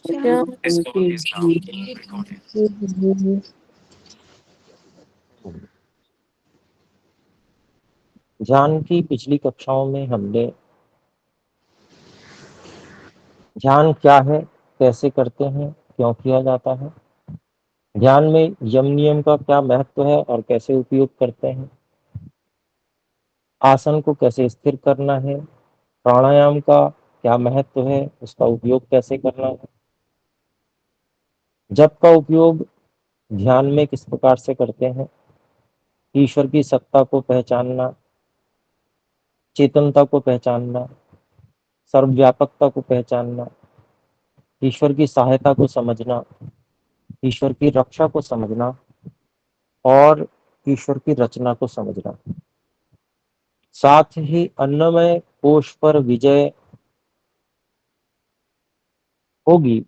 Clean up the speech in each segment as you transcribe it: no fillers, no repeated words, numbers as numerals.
ध्यान की पिछली कक्षाओं में हमने ध्यान क्या है, कैसे करते हैं, क्यों किया जाता है, ध्यान में यम नियम का क्या महत्व है और कैसे उपयोग करते हैं, आसन को कैसे स्थिर करना है, प्राणायाम का क्या महत्व है, उसका उपयोग कैसे करना है, जप का उपयोग ध्यान में किस प्रकार से करते हैं, ईश्वर की सत्ता को पहचानना, चेतनता को पहचानना, सर्वव्यापकता को पहचानना, ईश्वर की सहायता को समझना, ईश्वर की रक्षा को समझना और ईश्वर की रचना को समझना। साथ ही अन्नमय कोश पर विजय होगी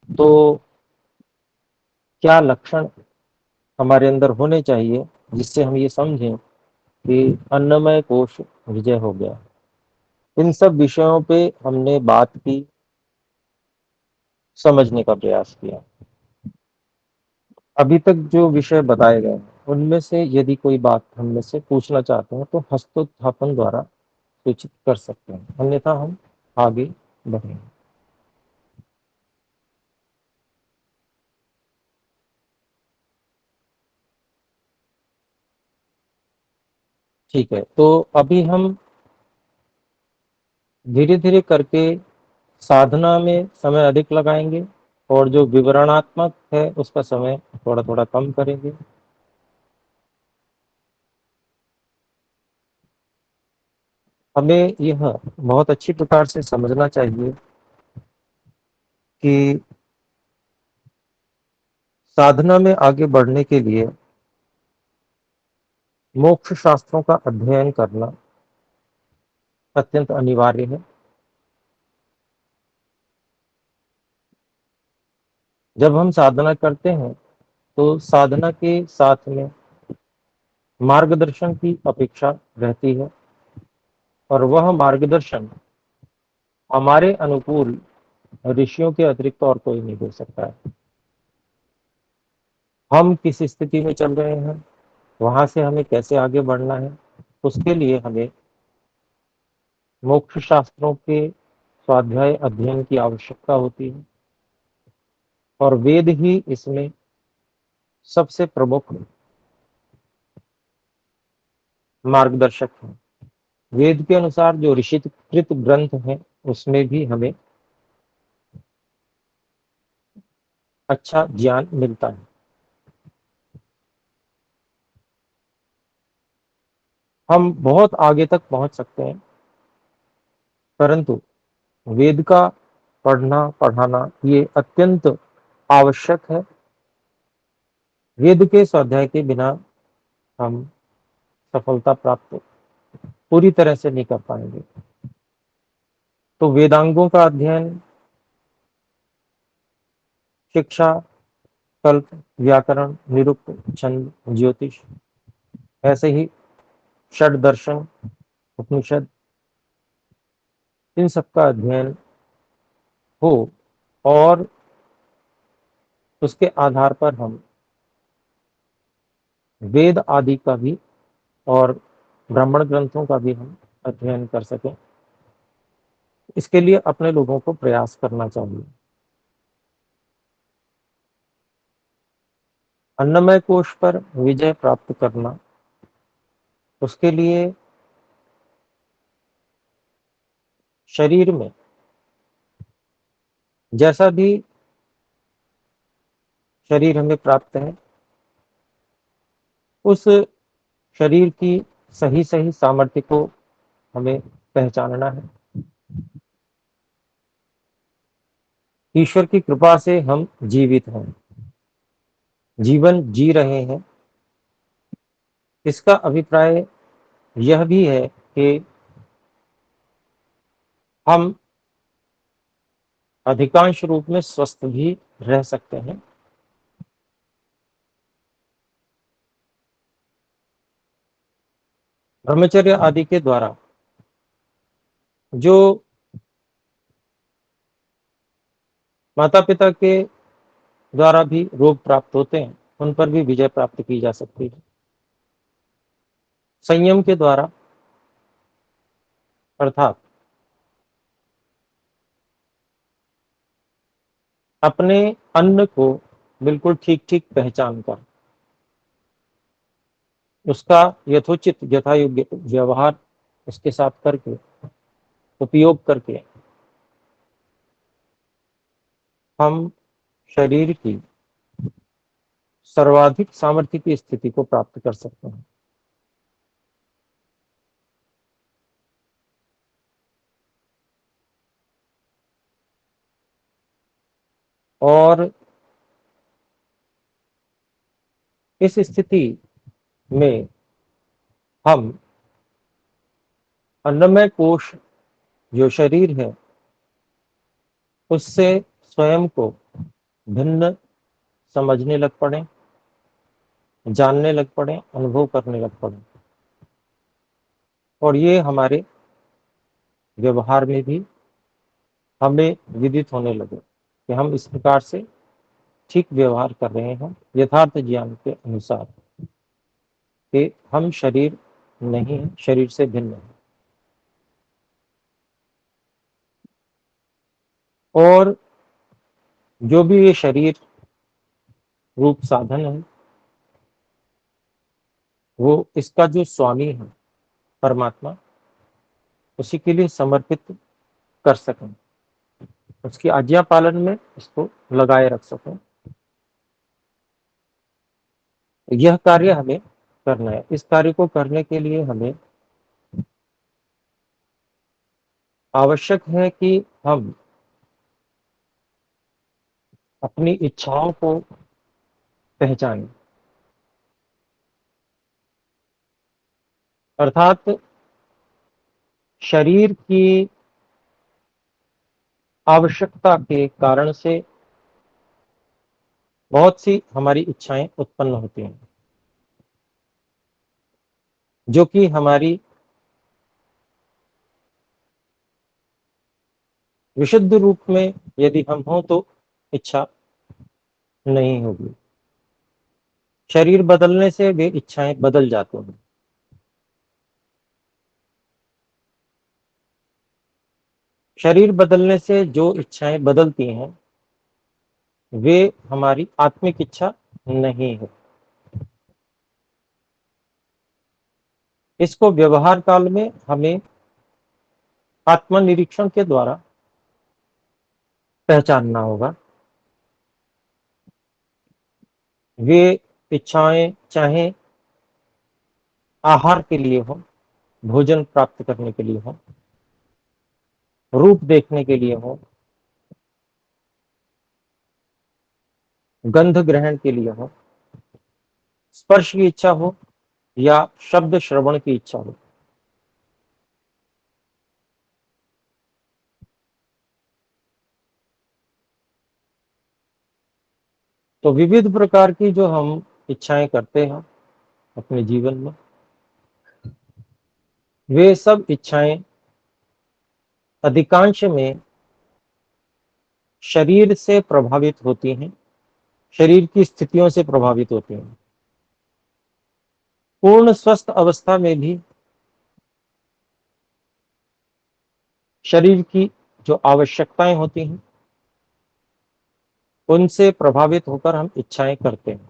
तो क्या लक्षण हमारे अंदर होने चाहिए जिससे हम ये समझें कि अन्नमय कोश विजय हो गया। इन सब विषयों पे हमने बात की, समझने का प्रयास किया। अभी तक जो विषय बताए गए उनमें से यदि कोई बात हम में से पूछना चाहते हैं तो हस्तोत्थापन द्वारा सूचित कर सकते हैं, अन्यथा हम आगे बढ़ेंगे। ठीक है, तो अभी हम धीरे धीरे करके साधना में समय अधिक लगाएंगे और जो विवरणात्मक है उसका समय थोड़ा थोड़ा कम करेंगे। हमें यह बहुत अच्छी प्रकार से समझना चाहिए कि साधना में आगे बढ़ने के लिए मोक्ष शास्त्रों का अध्ययन करना अत्यंत अनिवार्य है। जब हम साधना करते हैं तो साधना के साथ में मार्गदर्शन की अपेक्षा रहती है और वह मार्गदर्शन हमारे अनुकूल ऋषियों के अतिरिक्त और कोई नहीं दे सकता है। हम किस स्थिति में चल रहे हैं, वहां से हमें कैसे आगे बढ़ना है, उसके लिए हमें मोक्ष शास्त्रों के स्वाध्याय अध्ययन की आवश्यकता होती है और वेद ही इसमें सबसे प्रमुख मार्गदर्शक है। वेद के अनुसार जो ऋषिकृत ग्रंथ हैं उसमें भी हमें अच्छा ज्ञान मिलता है। हम बहुत आगे तक पहुंच सकते हैं, परंतु वेद का पढ़ना पढ़ाना ये अत्यंत आवश्यक है। वेद के स्वाध्याय के बिना हम सफलता प्राप्त पूरी तरह से नहीं कर पाएंगे। तो वेदांगों का अध्ययन, शिक्षा, कल्प, व्याकरण, निरुक्त, छंद, ज्योतिष, ऐसे ही षड दर्शन, उपनिषद, इन सब का अध्ययन हो और उसके आधार पर हम वेद आदि का भी और ब्राह्मण ग्रंथों का भी हम अध्ययन कर सकें। इसके लिए अपने लोगों को प्रयास करना चाहिए। अन्नमय कोश पर विजय प्राप्त करना, उसके लिए शरीर में जैसा भी शरीर हमें प्राप्त है उस शरीर की सही सही सामर्थ्य को हमें पहचानना है। ईश्वर की कृपा से हम जीवित हैं, जीवन जी रहे हैं। इसका अभिप्राय यह भी है कि हम अधिकांश रूप में स्वस्थ भी रह सकते हैं। ब्रह्मचर्य आदि के द्वारा जो माता पिता के द्वारा भी रोग प्राप्त होते हैं, उन पर भी विजय प्राप्त की जा सकती है। संयम के द्वारा, अर्थात अपने अन्न को बिल्कुल ठीक ठीक पहचान कर उसका यथोचित यथा योग्य व्यवहार उसके साथ करके, उपयोग करके हम शरीर की सर्वाधिक सामर्थ्य की स्थिति को प्राप्त कर सकते हैं। और इस स्थिति में हम अन्नमय कोश जो शरीर है उससे स्वयं को भिन्न समझने लग पड़े, जानने लग पड़े, अनुभव करने लग पड़े, और ये हमारे व्यवहार में भी हमें विदित होने लगे कि हम इस प्रकार से ठीक व्यवहार कर रहे हैं यथार्थ ज्ञान के अनुसार, कि हम शरीर नहीं है, शरीर से भिन्न है। और जो भी ये शरीर रूप साधन है वो इसका जो स्वामी है परमात्मा, उसी के लिए समर्पित कर सकें, उसकी आज्ञा पालन में इसको लगाए रख सकें, यह कार्य हमें करना है। इस कार्य को करने के लिए हमें आवश्यक है कि हम अपनी इच्छाओं को पहचानें, अर्थात शरीर की आवश्यकता के कारण से बहुत सी हमारी इच्छाएं उत्पन्न होती हैं, जो कि हमारी विशुद्ध रूप में यदि हम हों तो इच्छा नहीं होगी। शरीर बदलने से वे इच्छाएं बदल जाती हैं। शरीर बदलने से जो इच्छाएं बदलती हैं वे हमारी आत्मिक इच्छा नहीं है। इसको व्यवहार काल में हमें आत्मनिरीक्षण के द्वारा पहचानना होगा। वे इच्छाएं चाहे आहार के लिए हो, भोजन प्राप्त करने के लिए हो, रूप देखने के लिए हो, गंध ग्रहण के लिए हो, स्पर्श की इच्छा हो या शब्द श्रवण की इच्छा हो, तो विविध प्रकार की जो हम इच्छाएं करते हैं अपने जीवन में, वे सब इच्छाएं अधिकांश में शरीर से प्रभावित होती हैं, शरीर की स्थितियों से प्रभावित होती हैं। पूर्ण स्वस्थ अवस्था में भी शरीर की जो आवश्यकताएं होती हैं उनसे प्रभावित होकर हम इच्छाएं करते हैं।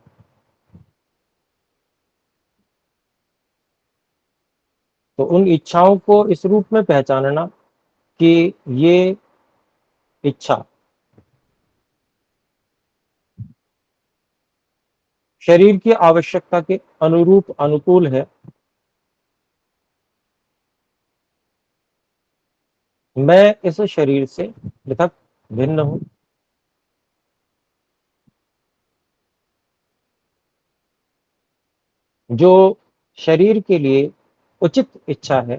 तो उन इच्छाओं को इस रूप में पहचानना कि ये इच्छा शरीर की आवश्यकता के अनुरूप अनुकूल है, मैं इस शरीर से पृथक भिन्न हूं, जो शरीर के लिए उचित इच्छा है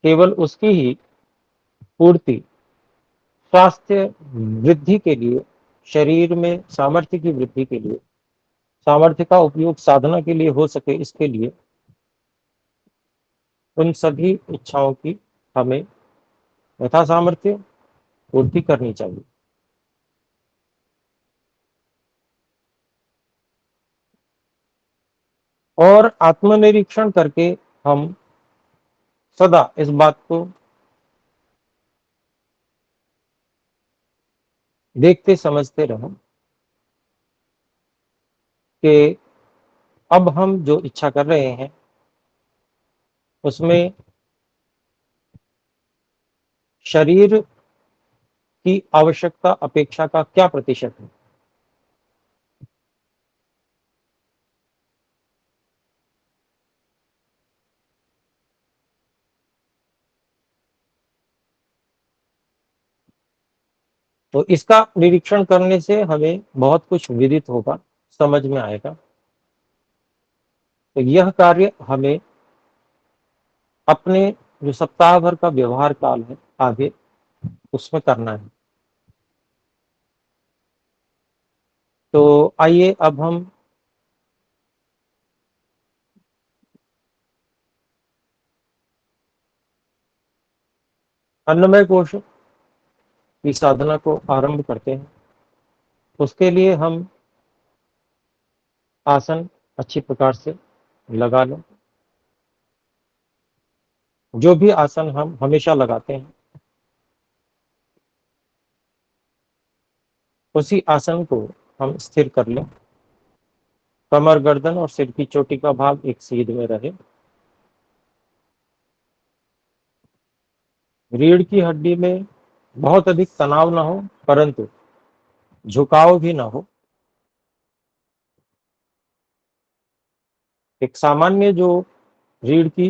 केवल उसकी ही पूर्ति स्वास्थ्य वृद्धि के लिए, शरीर में सामर्थ्य की वृद्धि के लिए, सामर्थ्य का उपयोग साधना के लिए हो सके, इसके लिए उन सभी इच्छाओं की हमें यथा सामर्थ्य पूर्ति करनी चाहिए। और आत्मनिरीक्षण करके हम सदा इस बात को देखते समझते रहो कि अब हम जो इच्छा कर रहे हैं उसमें शरीर की आवश्यकता अपेक्षा का क्या प्रतिशत है। तो इसका निरीक्षण करने से हमें बहुत कुछ विदित होगा, समझ में आएगा। तो यह कार्य हमें अपने जो सप्ताह भर का व्यवहार काल है आगे उसमें करना है। तो आइए अब हम अन्नमय कोश की साधना को आरंभ करते हैं। उसके लिए हम आसन अच्छी प्रकार से लगा लें। जो भी आसन हम हमेशा लगाते हैं उसी आसन को हम स्थिर कर लें। कमर, गर्दन और सिर की चोटी का भाग एक सीध में रहे। रीढ़ की हड्डी में बहुत अधिक तनाव ना हो, परंतु झुकाव भी ना हो। एक सामान्य जो रीढ़ की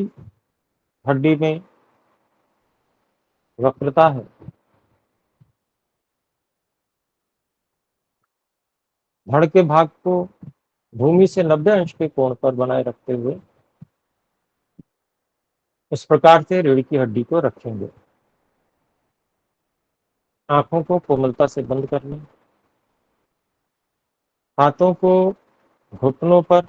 हड्डी में वक्रता है, धड़ के भाग को भूमि से 90 अंश के कोण पर बनाए रखते हुए इस प्रकार से रीढ़ की हड्डी को रखेंगे। आंखों को कोमलता से बंद कर लें। हाथों को घुटनों पर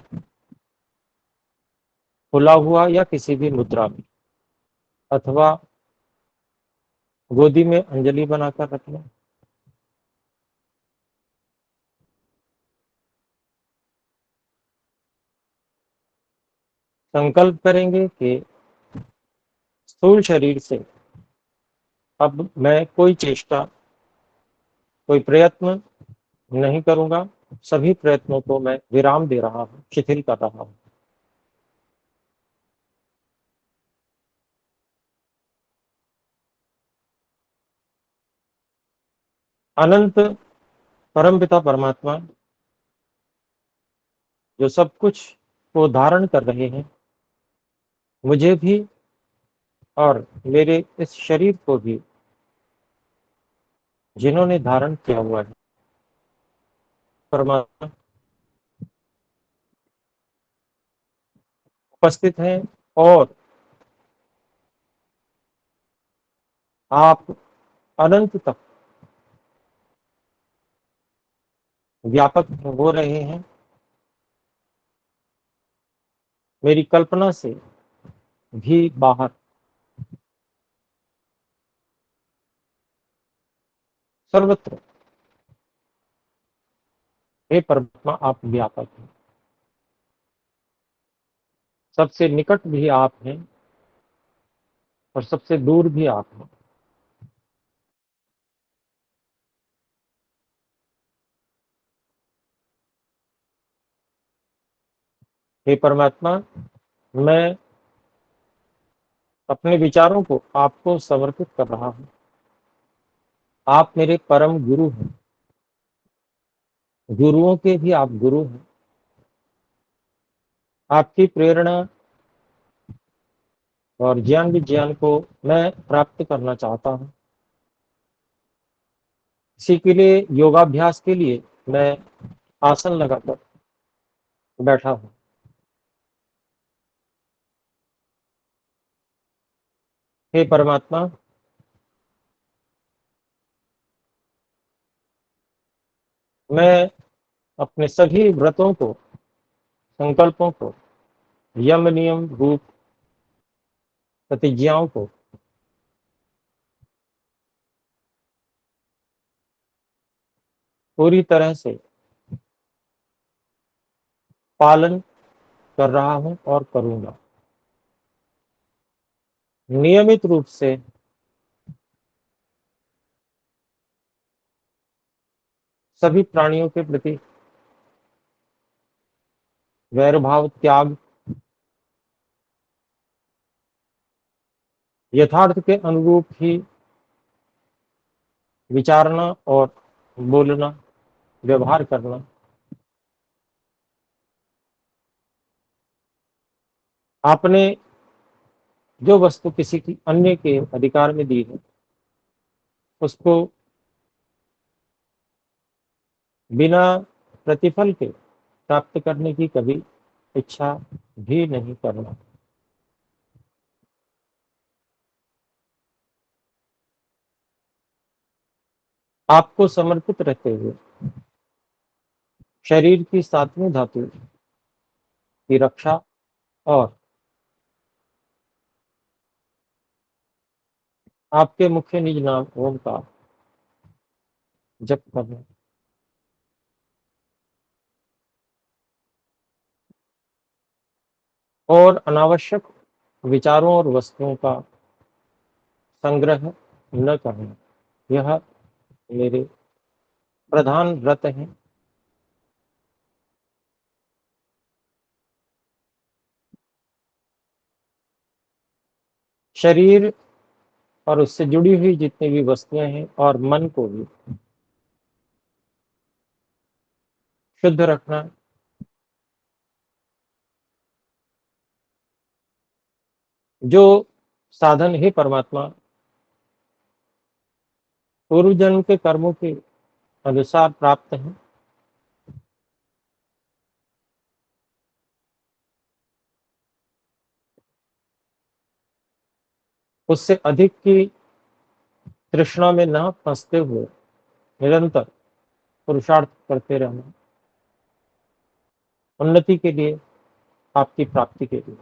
खुला हुआ या किसी भी मुद्रा में अथवा गोदी में अंजलि बनाकर रख लें। संकल्प करेंगे कि स्थूल शरीर से अब मैं कोई चेष्टा, कोई प्रयत्न नहीं करूंगा। सभी प्रयत्नों को मैं विराम दे रहा हूं, शिथिल कर रहा हूं। अनंत परमपिता परमात्मा जो सब कुछ को धारण कर रहे हैं, मुझे भी और मेरे इस शरीर को भी जिन्होंने धारण किया हुआ है, परमात्मा उपस्थित हैं। और आप अनंत तक व्यापक हो रहे हैं। मेरी कल्पना से भी बाहर सर्वत्र हे परमात्मा आप व्यापक हैं। सबसे निकट भी आप हैं और सबसे दूर भी आप हैं। हे परमात्मा, मैं अपने विचारों को आपको समर्पित कर रहा हूँ। आप मेरे परम गुरु हैं। गुरुओं के भी आप गुरु हैं। आपकी प्रेरणा और ज्ञान विज्ञान को मैं प्राप्त करना चाहता हूँ। इसी के लिए योगाभ्यास के लिए मैं आसन लगाकर बैठा हूँ। हे परमात्मा, मैं अपने सभी व्रतों को, संकल्पों को, यम नियम रूप प्रतिज्ञाओं को पूरी तरह से पालन कर रहा हूं और करूंगा। नियमित रूप से सभी प्राणियों के प्रति वैरभाव त्याग, यथार्थ के अनुरूप ही विचारना और बोलना, व्यवहार करना। आपने जो वस्तु किसी की अन्य के अधिकार में दी है, उसको बिना प्रतिफल के प्राप्त करने की कभी इच्छा भी नहीं करना। आपको समर्पित रहते हुए शरीर की सातवीं धातु की रक्षा और आपके मुख्य निज नाम ओम का जप करना और अनावश्यक विचारों और वस्तुओं का संग्रह न करना, यह मेरे प्रधान व्रत हैं। शरीर और उससे जुड़ी हुई जितनी भी वस्तुएं हैं और मन को भी शुद्ध रखना, जो साधन ही परमात्मा पूर्व जन्म के कर्मों के अनुसार प्राप्त है, उससे अधिक की तृष्णा में न फंसते हुए निरंतर पुरुषार्थ करते रहना, उन्नति के लिए, आपकी प्राप्ति के लिए।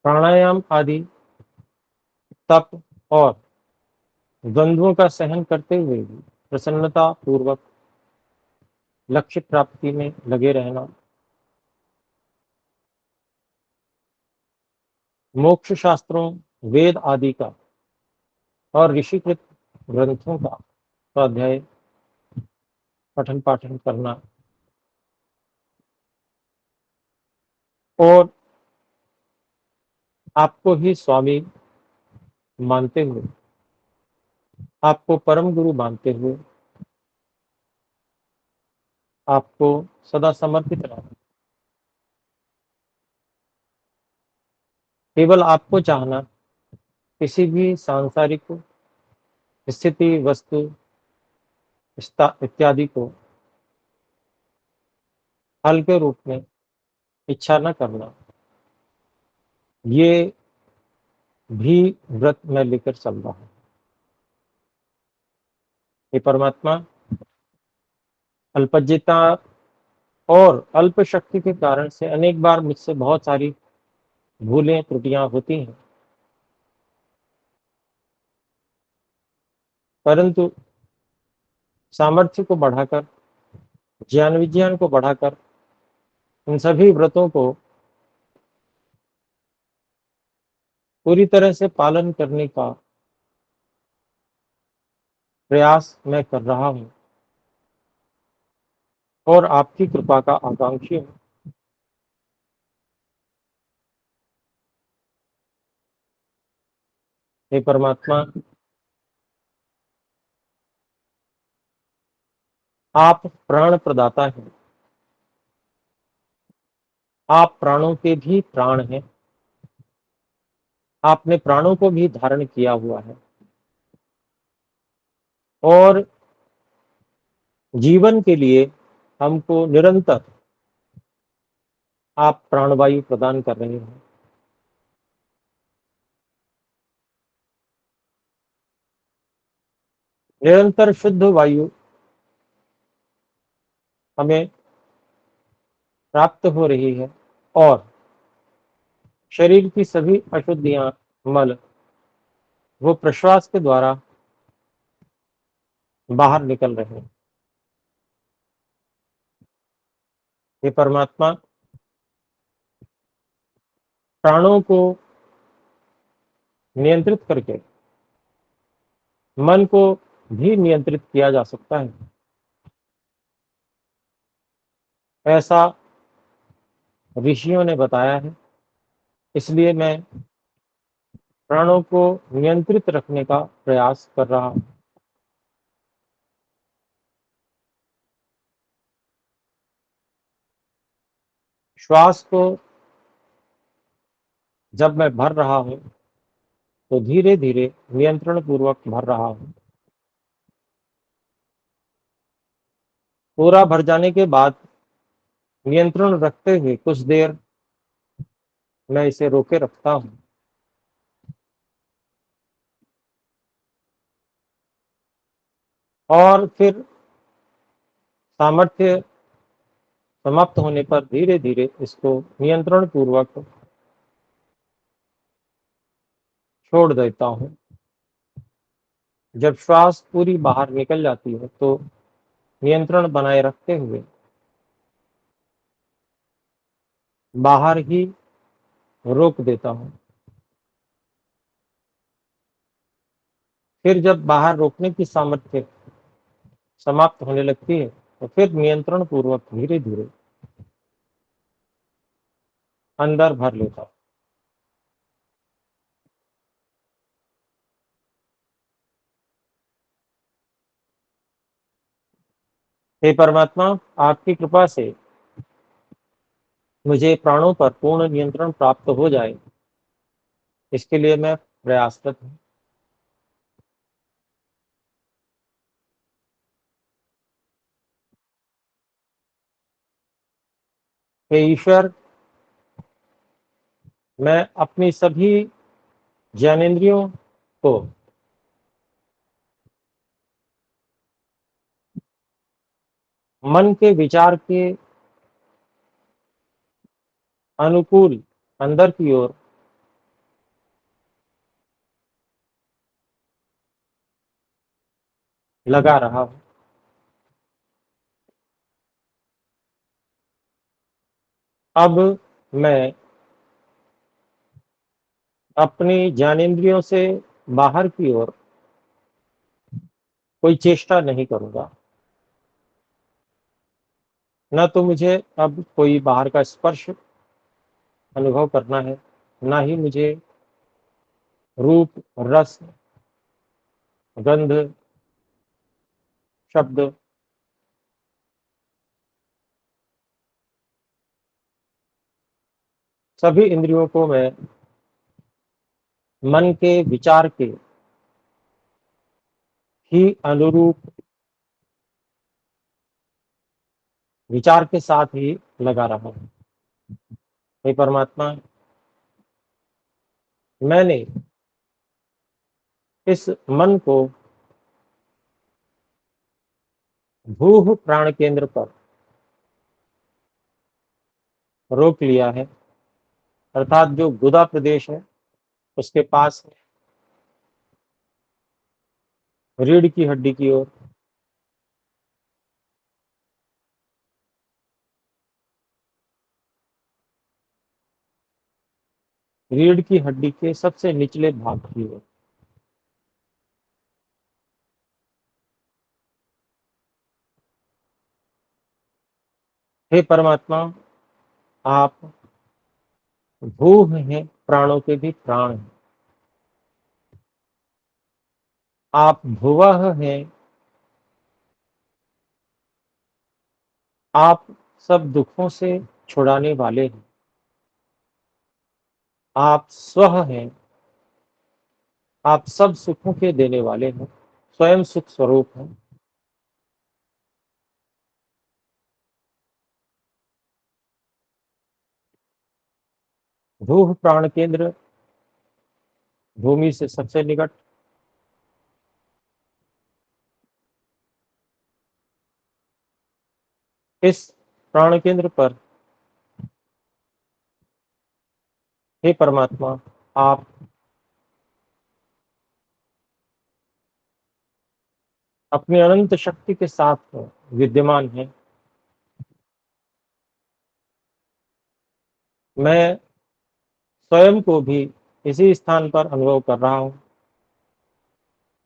प्राणायाम आदि तप और द्वंद्वों का सहन करते हुए भी प्रसन्नता पूर्वक लक्ष्य प्राप्ति में लगे रहना, मोक्ष शास्त्रों, वेद आदि का और ऋषिकृत ग्रंथों का स्वाध्याय, पठन पाठन करना और आपको ही स्वामी मानते हुए, आपको परम गुरु मानते हुए, आपको सदा समर्पित रहना, केवल आपको चाहना, किसी भी सांसारिक स्थिति, वस्तु इत्यादि को फल के रूप में इच्छा न करना, ये भी व्रत में लेकर चल रहा है। हे परमात्मा, अल्पज्यता और अल्प शक्ति के कारण से अनेक बार मुझसे बहुत सारी भूलें त्रुटियां होती हैं, परंतु सामर्थ्य को बढ़ाकर, ज्ञान विज्ञान को बढ़ाकर इन सभी व्रतों को पूरी तरह से पालन करने का प्रयास मैं कर रहा हूं और आपकी कृपा का आकांक्षी हूं। हे परमात्मा, आप प्राण प्रदाता हैं, आप प्राणों के भी प्राण हैं, आपने प्राणों को भी धारण किया हुआ है और जीवन के लिए हमको निरंतर आप प्राणवायु प्रदान कर रहे हैं। निरंतर शुद्ध वायु हमें प्राप्त हो रही है और शरीर की सभी अशुद्धियां, मल, वो प्रश्वास के द्वारा बाहर निकल रहे हैं। हे परमात्मा, प्राणों को नियंत्रित करके मन को भी नियंत्रित किया जा सकता है। ऐसा ऋषियों ने बताया है। इसलिए मैं प्राणों को नियंत्रित रखने का प्रयास कर रहा हूं। श्वास को जब मैं भर रहा हूं तो धीरे धीरे नियंत्रण पूर्वक भर रहा हूं। पूरा भर जाने के बाद नियंत्रण रखते हुए कुछ देर मैं इसे रोके रखता हूं। और फिर सामर्थ्य समाप्त होने पर धीरे धीरे इसको नियंत्रण पूर्वक छोड़ देता हूं। जब श्वास पूरी बाहर निकल जाती है तो नियंत्रण बनाए रखते हुए बाहर ही रोक देता हूं। फिर जब बाहर रोकने की सामर्थ्य समाप्त होने लगती है तो फिर नियंत्रण पूर्वक धीरे धीरे अंदर भर लेता हूं। हे परमात्मा, आपकी कृपा से मुझे प्राणों पर पूर्ण नियंत्रण प्राप्त हो जाए, इसके लिए मैं प्रयासरत हूँ। हे ईश्वर, मैं अपनी सभी ज्ञानेंद्रियों को मन के विचार के अनुकूल अंदर की ओर लगा रहा हूँ। अब मैं अपनी ज्ञानेंद्रियों से बाहर की ओर कोई चेष्टा नहीं करूंगा। न तो मुझे अब कोई बाहर का स्पर्श अनुभव करना है, ना ही मुझे रूप, रस, गंध, शब्द, सभी इंद्रियों को मैं मन के विचार के ही अनुरूप विचार के साथ ही लगा रहा हूँ। हे परमात्मा, मैंने इस मन को भूह प्राण केंद्र पर रोक लिया है, अर्थात जो गुदा प्रदेश है उसके पास रीढ़ की हड्डी की ओर। रीढ़ की हड्डी के सबसे निचले भाग की ओर। हे परमात्मा, आप भूह हैं, प्राणों के भी प्राण हैं। आप भुवः हैं, आप सब दुखों से छुड़ाने वाले हैं। आप स्वः हैं, आप सब सुखों के देने वाले हैं, स्वयं सुख स्वरूप हैं। भूह प्राण केंद्र भूमि से सबसे निकट। इस प्राण केंद्र पर हे परमात्मा, आप अपनी अनंत शक्ति के साथ विद्यमान हैं। मैं स्वयं को भी इसी स्थान पर अनुभव कर रहा हूँ।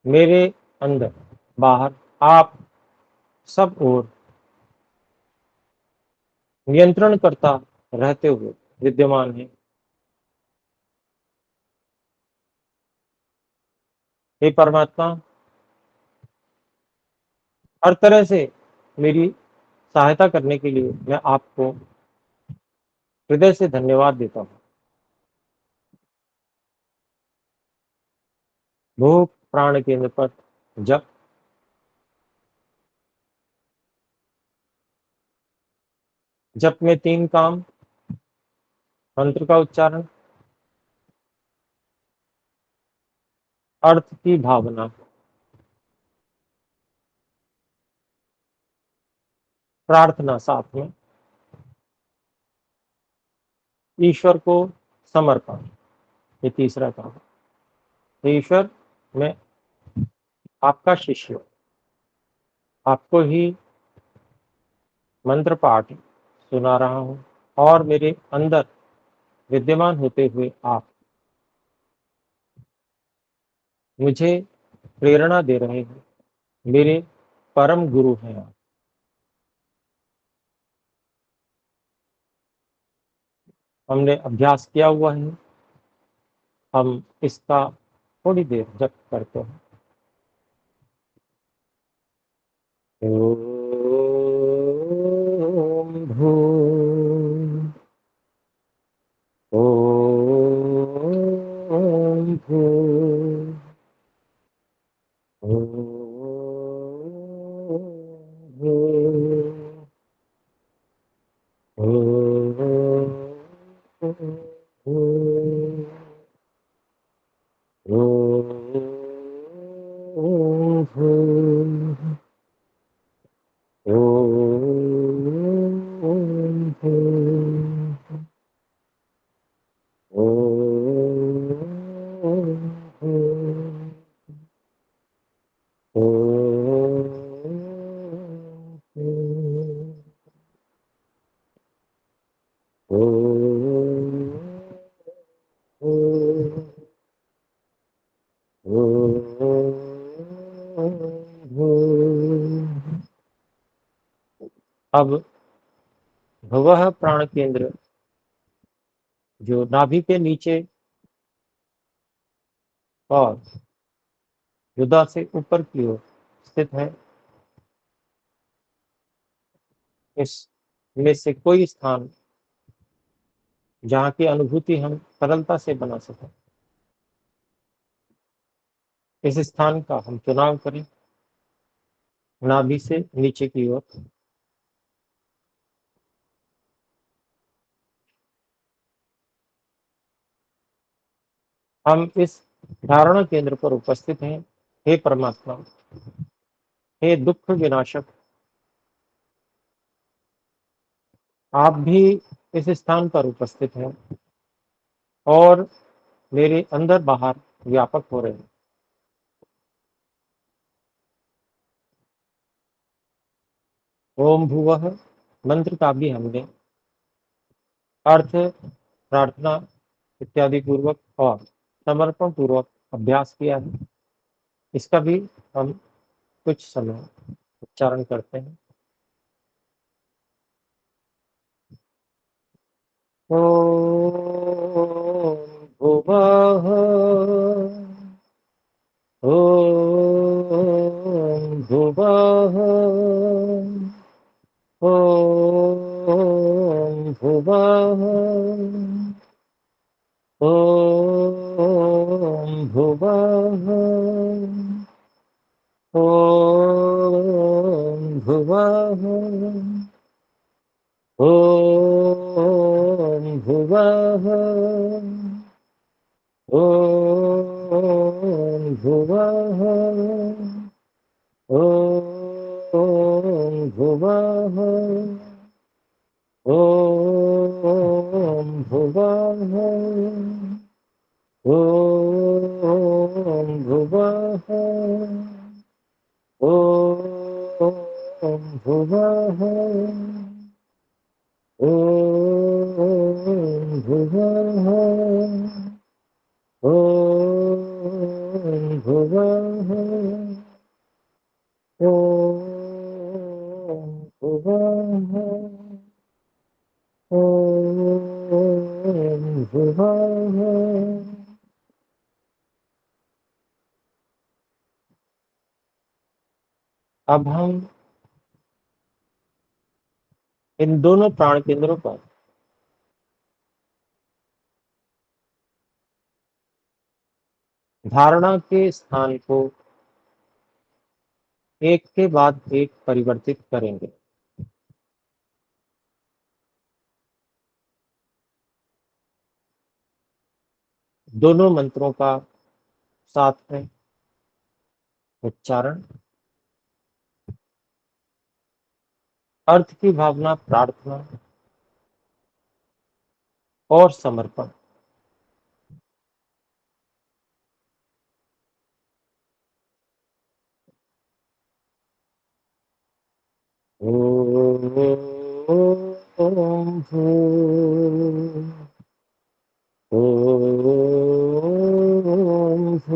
मेरे अंदर, बाहर आप सब ओर नियंत्रण करता रहते हुए विद्यमान हैं। हे परमात्मा, हर तरह से मेरी सहायता करने के लिए मैं आपको हृदय से धन्यवाद देता हूँ। भूख प्राण केंद्र पर जप, जप में 3 काम, मंत्र का उच्चारण, अर्थ की भावना, प्रार्थना साथ में, ईश्वर को समर्पण, ये तीसरा काम। हे ईश्वर, मैं आपका शिष्य हूँ। आपको ही मंत्र पाठ सुना रहा हूँ और मेरे अंदर विद्यमान होते हुए आप मुझे प्रेरणा दे रहे हैं। मेरे परम गुरु हैं आप। हमने अभ्यास किया हुआ है, हम इसका थोड़ी देर जप करते हैं। ओम भू ओम भू ओम भू अब भवः प्राण केंद्र जो नाभि के नीचे और हृदय से ऊपर की ओर स्थित है, इसमें से कोई स्थान जहाँ की अनुभूति हम सरलता से बना सकें, इस स्थान का हम चुनाव करें। नाभि से नीचे की ओर हम इस धारणा केंद्र पर उपस्थित हैं। हे परमात्मा, हे दुख विनाशक, आप भी इस स्थान पर उपस्थित हैं और मेरे अंदर बाहर व्यापक हो रहे हैं। ओम भुवः मंत्र का भी हमने अर्थ, प्रार्थना इत्यादि पूर्वक और समर्पण पूर्वक अभ्यास किया है। इसका भी हम कुछ समय उच्चारण करते हैं। ओम भुवः ओम भुवः ओम भुवः ओम भुवः ओम भुवः ओम भुवः ओम भुवः ओम भुवः ओम भुवः अब हम इन दोनों प्राण केंद्रों पर धारणा के स्थान को एक के बाद एक परिवर्तित करेंगे। दोनों मंत्रों का साथ में उच्चारण, अर्थ की भावना, प्रार्थना और समर्पण। ओम भूर्भुवः ओम भूर्भुवः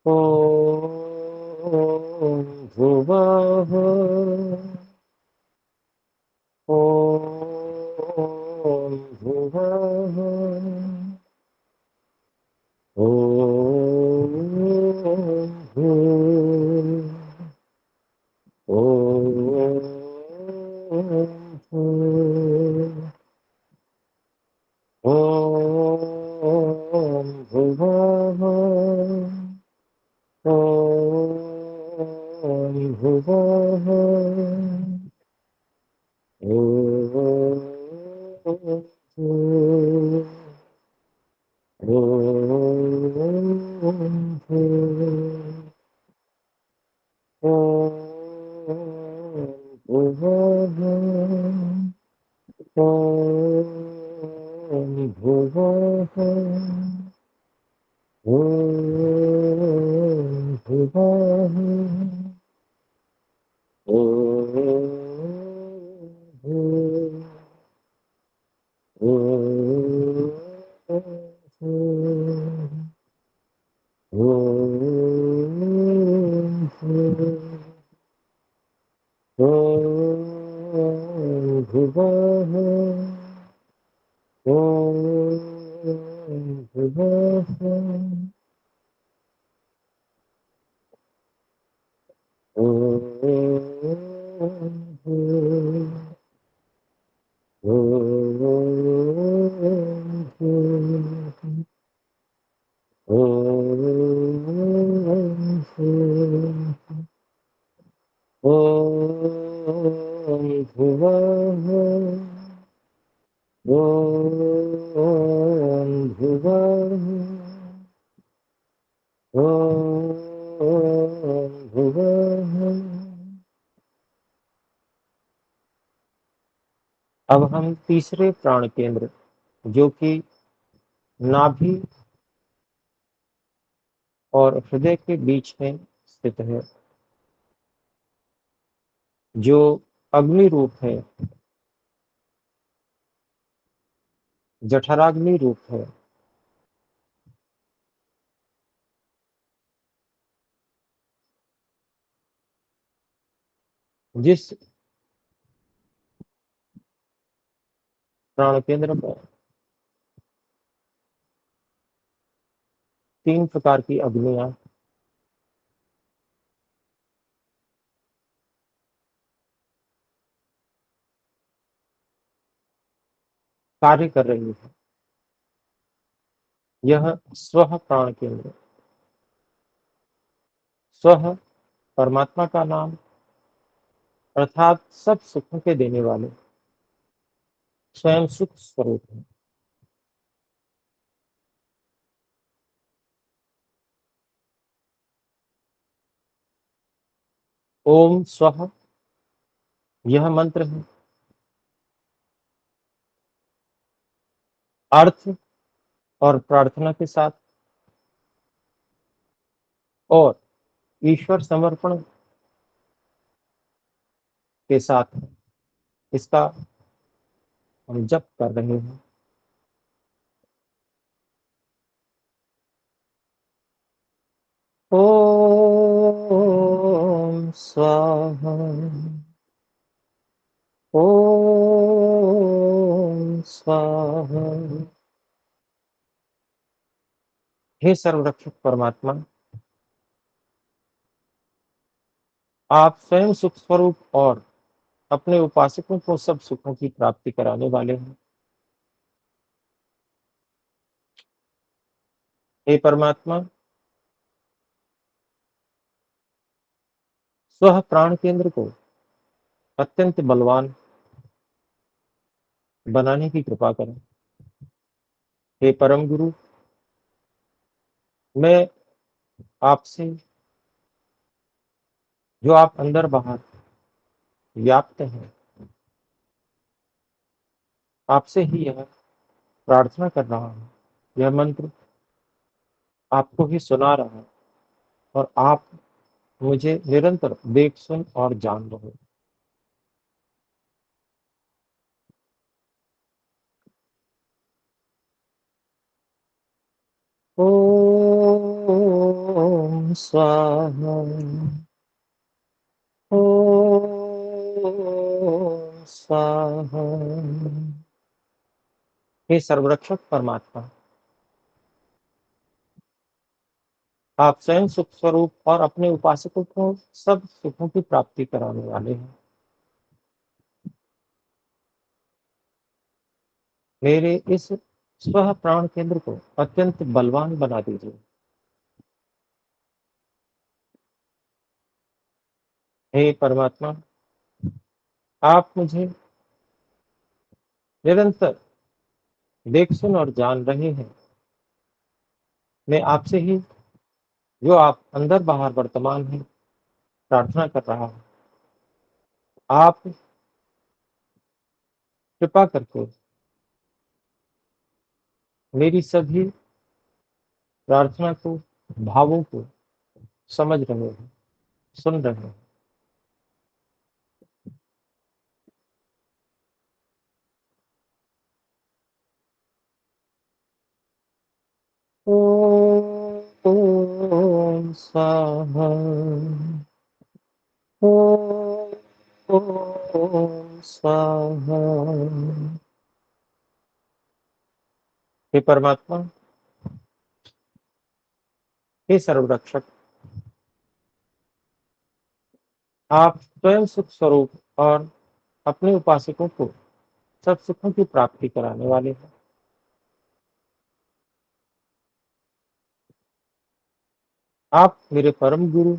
ओम भुवः ओम भूर्भुवः ओम भूर्भुवः ओम भुवः ओम भुवः ओम भूर्भुवः ओम भूर्भुवः ओम भुवः ओम भुवः ओम भुवः ओम भुवः ओम भुवः ओम भुवः ओम भुवः। अब हम तीसरे प्राण केंद्र जो कि नाभि और हृदय के बीच में स्थित है, जो अग्नि रूप है, जठराग्नि रूप है, जिस प्राण केंद्र पर 3 प्रकार की अग्नियां कार्य कर रही है, यह स्व प्राण केंद्र, स्व परमात्मा का नाम अर्थात सब सुखों के देने वाले स्वयं सुख स्वरूप है। ओम स्व यह मंत्र है। अर्थ और प्रार्थना के साथ और ईश्वर समर्पण के साथ इसका हम जप कर रहे हैं। ओम स्वाहा ओम स्वाहा। हे सर्वरक्षक परमात्मा, आप स्वयं सुख स्वरूप और अपने उपासकों को सब सुखों की प्राप्ति कराने वाले हैं। हे परमात्मा, स्व प्राण केंद्र को अत्यंत बलवान बनाने की कृपा करें। हे परम गुरु, मैं आपसे, जो आप अंदर बाहर व्याप्त हैं, आपसे ही यह प्रार्थना कर रहा हूँ। यह मंत्र आपको ही सुना रहा है और आप मुझे निरंतर देख, सुन और जान रहे हो। ओम स्वाहा, ओम स्वाहा। हे सर्वरक्षक परमात्मा, आप स्वयं सुख स्वरूप और अपने उपासकों को सब सुखों की प्राप्ति कराने वाले हैं। मेरे इस स्व प्राण केंद्र को अत्यंत बलवान बना दीजिए। हे परमात्मा, आप मुझे निरंतर देख, सुन और जान रहे हैं। मैं आपसे ही, जो आप अंदर बाहर वर्तमान हैं, प्रार्थना कर रहा हूँ। आप कृपा करके मेरी सभी प्रार्थना को, भावों को समझ रहे हैं, सुन रहे हैं। ओम स्वाहा, ओम स्वाहा। हे परमात्मा, हे सर्वरक्षक, आप स्वयं सुख स्वरूप और अपने उपासकों को सब सुखों की प्राप्ति कराने वाले हैं। आप मेरे परम गुरु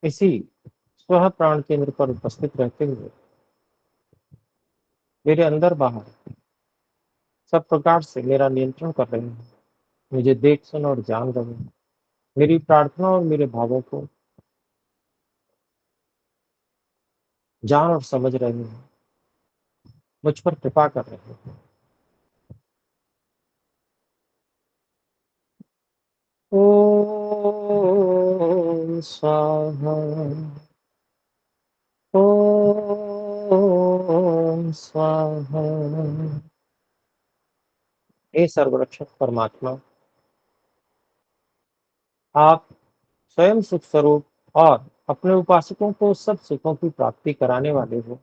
इसी स्व प्राण केंद्र पर उपस्थित रहते हुए मेरे अंदर बाहर सब प्रकार से मेरा नियंत्रण कर रहे हैं, मुझे देख, सुन और जान रहे हैं। मेरी प्रार्थना और मेरे भावों को जान और समझ रहे हैं, मुझ पर कृपा कर रहे हैं। ओम स्वाहा, ओम स्वाहा। हे सर्वरक्षक परमात्मा, आप स्वयं सुख स्वरूप और अपने उपासकों को सब सुखों की प्राप्ति कराने वाले हो।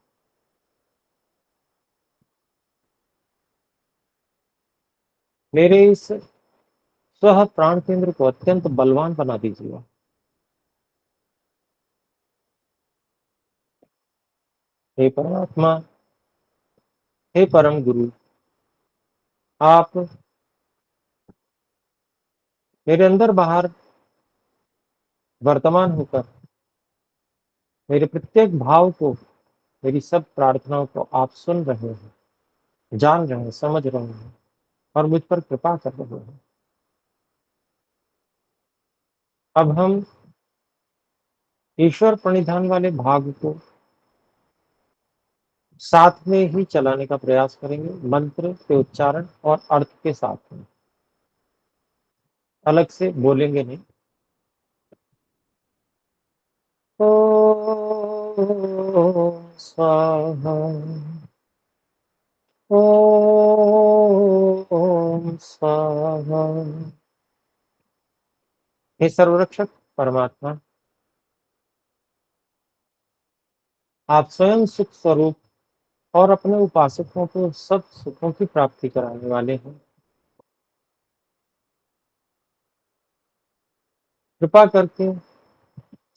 मेरे इस स्व प्राण केंद्र को अत्यंत बलवान बना दीजिए। हे परमात्मा, हे परम गुरु, आप मेरे अंदर बाहर वर्तमान होकर मेरे प्रत्येक भाव को, मेरी सब प्रार्थनाओं को आप सुन रहे हैं, जान रहे हैं, समझ रहे हैं और मुझ पर कृपा कर रहे हैं। अब हम ईश्वर प्रणिधान वाले भाग को साथ में ही चलाने का प्रयास करेंगे, मंत्र के उच्चारण और अर्थ के साथ में, अलग से बोलेंगे नहीं। ओम स्वाहा, ओम स्वाहा। हे सर्वरक्षक परमात्मा, आप स्वयं सुख स्वरूप और अपने उपासकों को सब सुखों की प्राप्ति कराने वाले हैं। कृपा करके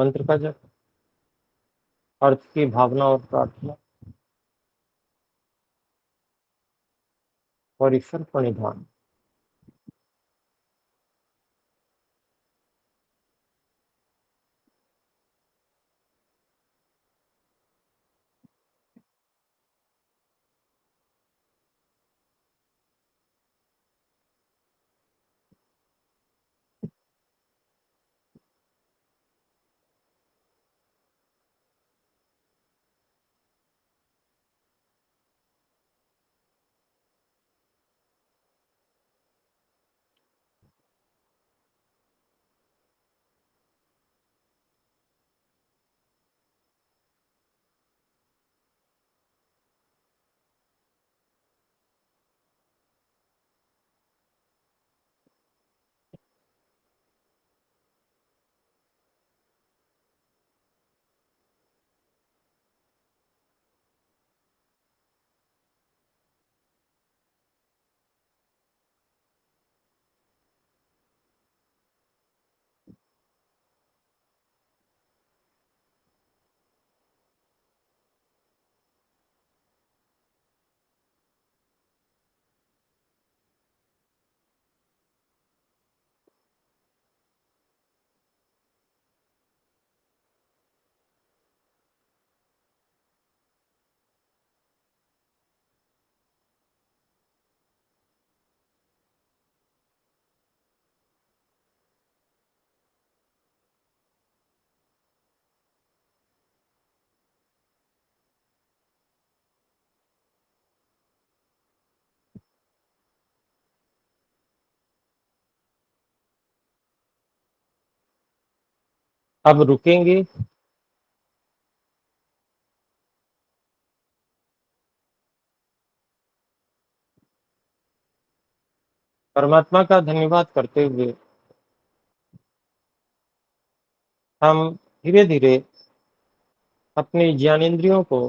मंत्र का जप, अर्थ की भावना और प्रार्थना और ईश्वर प्रणिधान। अब रुकेंगे। परमात्मा का धन्यवाद करते हुए हम धीरे धीरे अपनी ज्ञानेंद्रियों को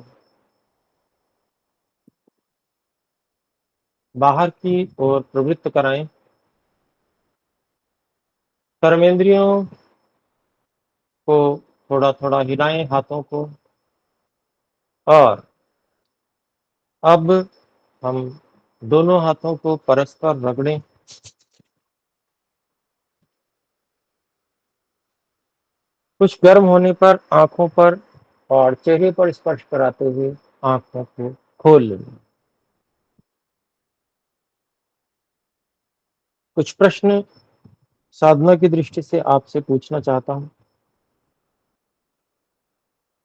बाहर की ओर प्रवृत्त कराएं। कर्मेंद्रियों को थोड़ा थोड़ा हिलाएं, हाथों को। और अब हम दोनों हाथों को परस्पर रगड़ें। कुछ गर्म होने पर आंखों पर और चेहरे पर स्पर्श कराते हुए आंखों को खोल लें। कुछ प्रश्न साधना की दृष्टि से आपसे पूछना चाहता हूं।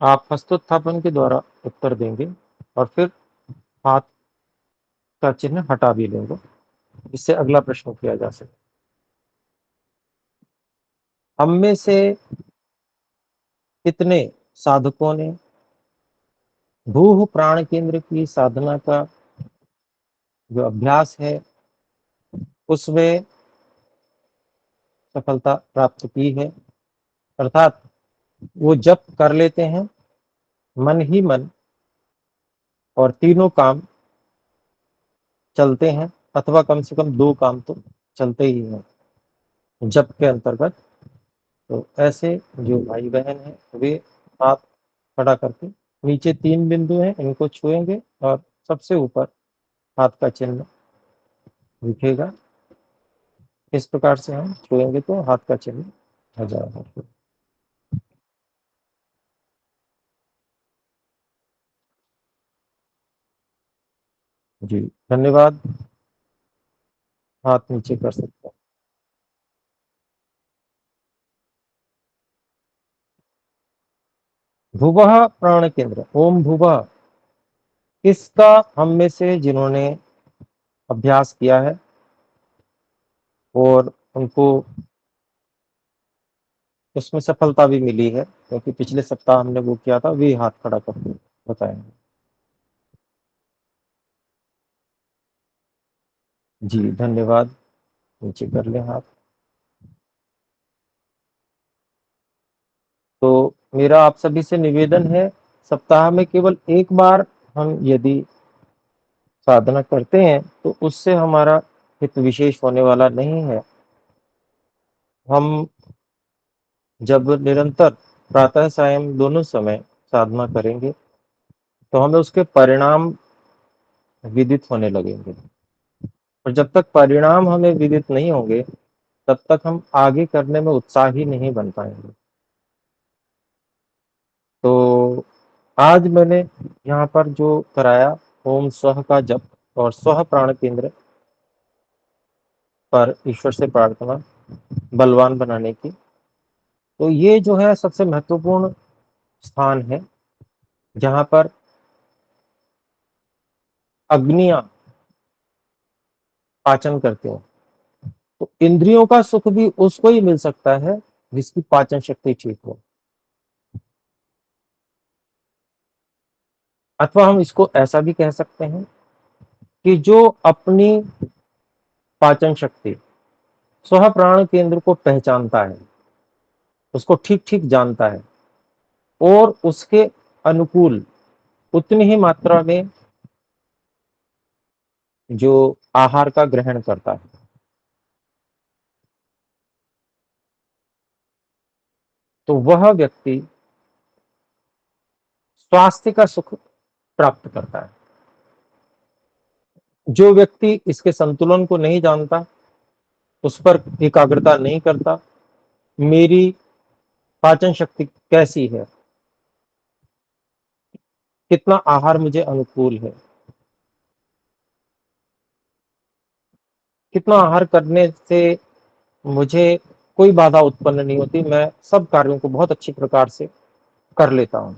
आप हस्तोत्थापन के द्वारा उत्तर देंगे और फिर हाथ का चिन्ह हटा भी लेंगे, इससे अगला प्रश्न किया जा सके। हम में से कितने साधकों ने भूह प्राण केंद्र की साधना का जो अभ्यास है उसमें सफलता प्राप्त की है, अर्थात वो जप कर लेते हैं मन ही मन और तीनों काम चलते हैं, अथवा कम से कम दो काम तो चलते ही हैं जप के अंतर्गत। तो ऐसे जो भाई बहन हैं वे हाथ खड़ा करके नीचे तीन बिंदु हैं इनको छुएंगे और सबसे ऊपर हाथ का चिन्ह दिखेगा। इस प्रकार से हम छुएंगे तो हाथ का चिन्ह हो जाएगा। जी धन्यवाद। हाथ नीचे कर सकते हैं। भुवः प्राण केंद्र, ओम भुवः, इसका हम में से जिन्होंने अभ्यास किया है और उनको उसमें सफलता भी मिली है, क्योंकि पिछले सप्ताह हमने वो किया था, वे हाथ खड़ा करके बताएंगे। जी धन्यवाद। नीचे कर लें हाथ। तो मेरा आप सभी से निवेदन है, सप्ताह में केवल एक बार हम यदि साधना करते हैं तो उससे हमारा हित विशेष होने वाला नहीं है। हम जब निरंतर प्रातः सायं दोनों समय साधना करेंगे तो हमें उसके परिणाम विदित होने लगेंगे। और जब तक परिणाम हमें विदित नहीं होंगे तब तक हम आगे करने में उत्साही नहीं बन पाएंगे। तो आज मैंने यहाँ पर जो कराया ओम स्वः का जप और स्वः प्राण केंद्र पर ईश्वर से प्रार्थना बलवान बनाने की, तो ये जो है सबसे महत्वपूर्ण स्थान है जहाँ पर अग्नियां पाचन करते हैं। तो इंद्रियों का सुख भी उसको ही मिल सकता है जिसकी पाचन शक्ति ठीक हो। अथवा हम इसको ऐसा भी कह सकते हैं कि जो अपनी पाचन शक्ति स्व प्राण केंद्र को पहचानता है, उसको ठीक ठीक जानता है और उसके अनुकूल उतनी ही मात्रा में जो आहार का ग्रहण करता है, तो वह व्यक्ति स्वास्थ्य का सुख प्राप्त करता है। जो व्यक्ति इसके संतुलन को नहीं जानता, उस पर एकाग्रता नहीं करता, मेरी पाचन शक्ति कैसी है, कितना आहार मुझे अनुकूल है, कितना आहार करने से मुझे कोई बाधा उत्पन्न नहीं होती, मैं सब कार्यों को बहुत अच्छी प्रकार से कर लेता हूं।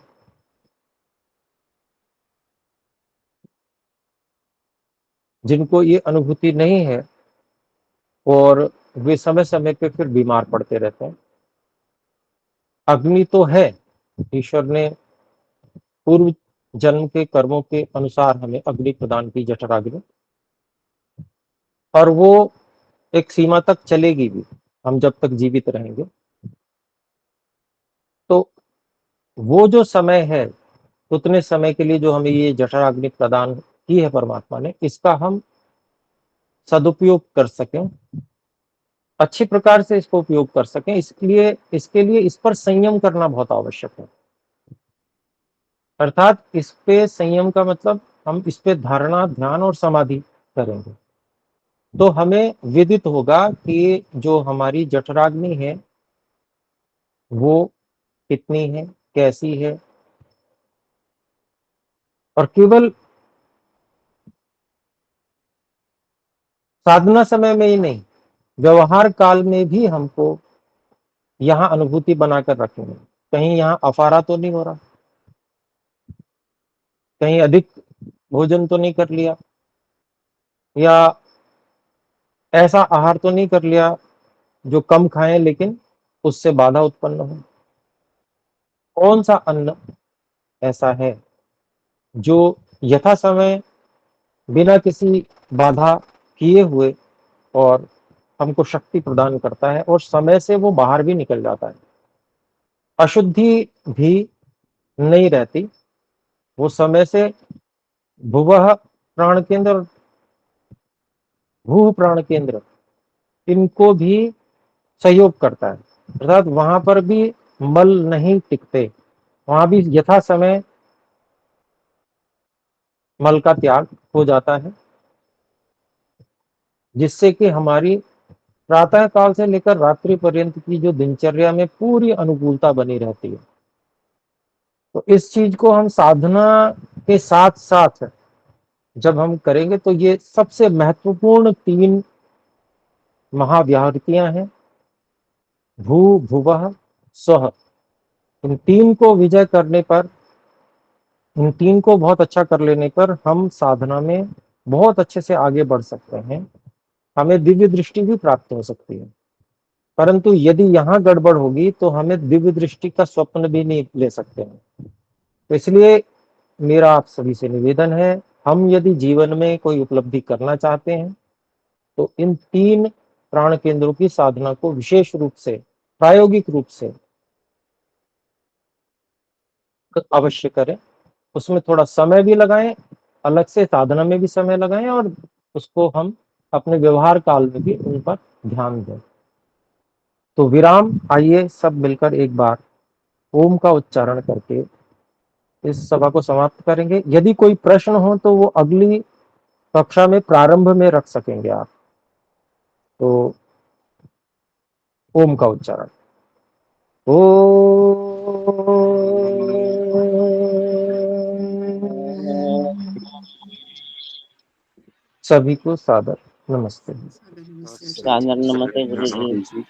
जिनको ये अनुभूति नहीं है और वे समय समय पे फिर बीमार पड़ते रहते हैं। अग्नि तो है, ईश्वर ने पूर्व जन्म के कर्मों के अनुसार हमें अग्नि प्रदान की, जठराग्नि, और वो एक सीमा तक चलेगी भी, हम जब तक जीवित रहेंगे। तो वो जो समय है, उतने समय के लिए जो हमें ये जठराग्नि प्रदान की है परमात्मा ने, इसका हम सदुपयोग कर सकें, अच्छी प्रकार से इसको उपयोग कर सकें, इसके लिए इस पर संयम करना बहुत आवश्यक है। अर्थात इस पे संयम का मतलब हम इस पे धारणा, ध्यान और समाधि करेंगे तो हमें विदित होगा कि जो हमारी जठराग्नि है वो कितनी है, कैसी है। और केवल साधना समय में ही नहीं, व्यवहार काल में भी हमको यहाँ अनुभूति बनाकर रखेंगे, कहीं यहाँ अफारा तो नहीं हो रहा, कहीं अधिक भोजन तो नहीं कर लिया, या ऐसा आहार तो नहीं कर लिया जो कम खाएं लेकिन उससे बाधा उत्पन्न हो। कौन सा अन्न ऐसा है जो यथा समय बिना किसी बाधा किए हुए और हमको शक्ति प्रदान करता है और समय से वो बाहर भी निकल जाता है, अशुद्धि भी नहीं रहती, वो समय से भुवः प्राण केंद्र और भूह प्राण केंद्र इनको भी सहयोग करता है। अर्थात वहां पर भी मल नहीं टिकते, वहां भी यथा समय मल का त्याग हो जाता है, जिससे कि हमारी प्रातः काल से लेकर रात्रि पर्यंत की जो दिनचर्या में पूरी अनुकूलता बनी रहती है। तो इस चीज को हम साधना के साथ साथ जब हम करेंगे तो ये सबसे महत्वपूर्ण तीन महाव्याहृतियां हैं, भू भुवः स्वः। इन तीन को विजय करने पर, इन तीन को बहुत अच्छा कर लेने पर हम साधना में बहुत अच्छे से आगे बढ़ सकते हैं, हमें दिव्य दृष्टि भी प्राप्त हो सकती है। परंतु यदि यहाँ गड़बड़ होगी तो हमें दिव्य दृष्टि का स्वप्न भी नहीं ले सकते हैं। तो इसलिए मेरा आप सभी से निवेदन है, हम यदि जीवन में कोई उपलब्धि करना चाहते हैं तो इन तीन प्राण केंद्रों की साधना को विशेष रूप से, प्रायोगिक रूप से अवश्य करें। उसमें थोड़ा समय भी लगाएं, अलग से साधना में भी समय लगाएं और उसको हम अपने व्यवहार काल में भी उन पर ध्यान दें। तो विराम, आइए सब मिलकर एक बार ओम का उच्चारण करके इस सभा को समाप्त करेंगे। यदि कोई प्रश्न हो तो वो अगली कक्षा में प्रारंभ में रख सकेंगे आप। तो ओम का उच्चारण। ओ सभी को सादर नमस्ते। सादर नमस्ते गुरु जी।